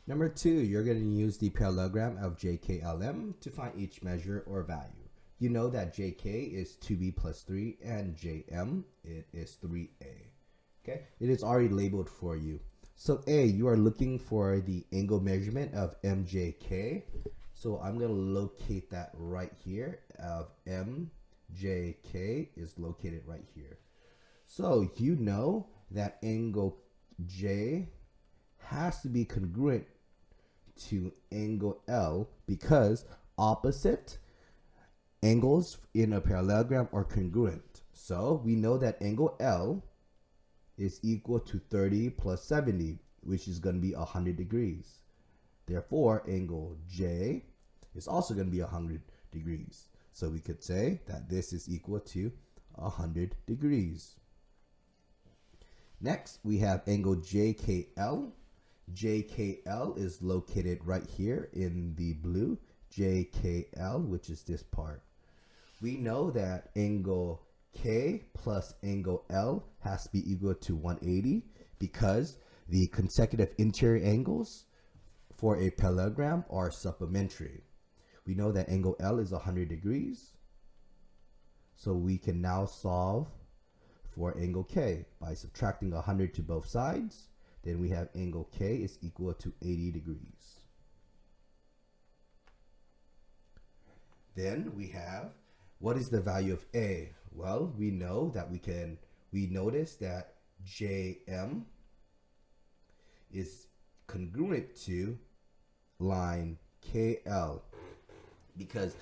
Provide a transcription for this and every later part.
Number 2, you're going to use the parallelogram of JKLM to find each measure or value. You know that JK is 2b plus 3 and JM it is 3a. Okay, it is already labeled for you. So A, you are looking for the angle measurement of MJK. So I'm going to locate that right here of MJK is located right here. So you know that angle J has to be congruent to angle L because opposite angles in a parallelogram are congruent. So we know that angle L is equal to 30 plus 70, which is going to be 100 degrees. Therefore, angle J is also going to be 100 degrees. So we could say that this is equal to 100 degrees. Next, we have angle JKL. JKL is located right here in the blue. JKL, which is this part. We know that angle K plus angle L has to be equal to 180 because the consecutive interior angles for a parallelogram are supplementary. We know that angle L is 100 degrees. So we can now solve for angle K by subtracting 100 to both sides. Then we have angle K is equal to 80 degrees. Then we have, what is the value of A? Well, we know that we notice that JM is congruent to line KL because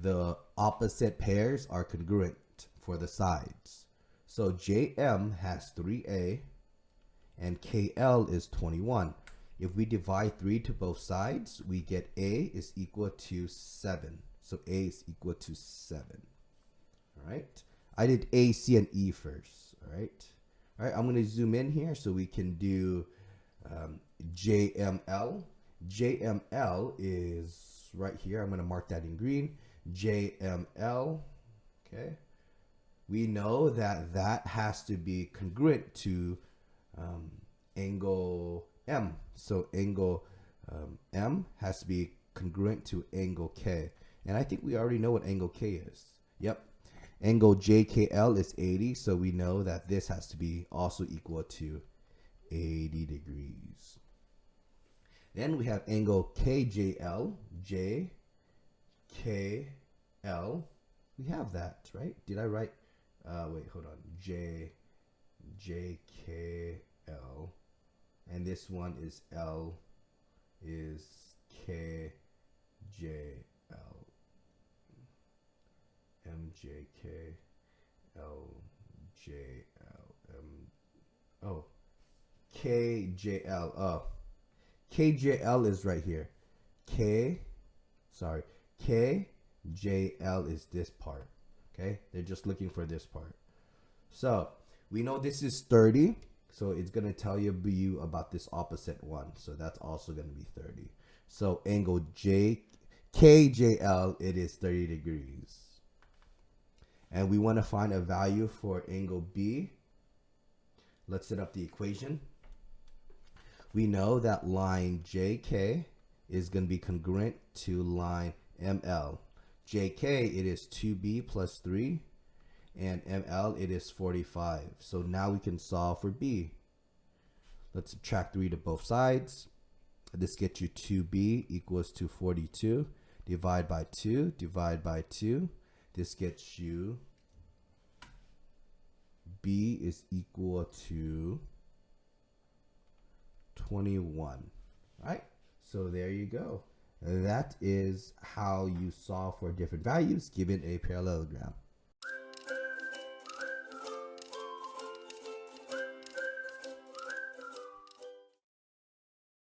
the opposite pairs are congruent for the sides. So JM has 3A and KL is 21. If we divide 3 to both sides, we get A is equal to 7. So A is equal to 7. All right. I did A, C, and E first. All right. All right. I'm going to zoom in here so we can do JML. JML is right here. I'm going to mark that in green. JML. Okay. We know that that has to be congruent to angle M. So angle M has to be congruent to angle K. And I think we already know what angle K is. Yep. Angle JKL is 80. So we know that this has to be also equal to 80 degrees. Then we have angle KJL. JKL. We have that, right? Did I write? Wait, hold on. JKL. And this one is L is KJL. MJK LJL oh KJL. Oh, KJL is right here. KJL is this part. Okay, they're just looking for this part. So we know this is 30, so it's going to tell you about this opposite one. So that's also going to be 30. So angle KJL, it is 30 degrees. And we want to find a value for angle B. Let's set up the equation. We know that line JK is going to be congruent to line ML. JK, it is 2B plus 3. And ML, it is 45. So now we can solve for B. Let's subtract 3 to both sides. This gets you 2B equals to 42. Divide by 2. Divide by 2. This gets you B is equal to 21. All right. So there you go. That is how you solve for different values given a parallelogram.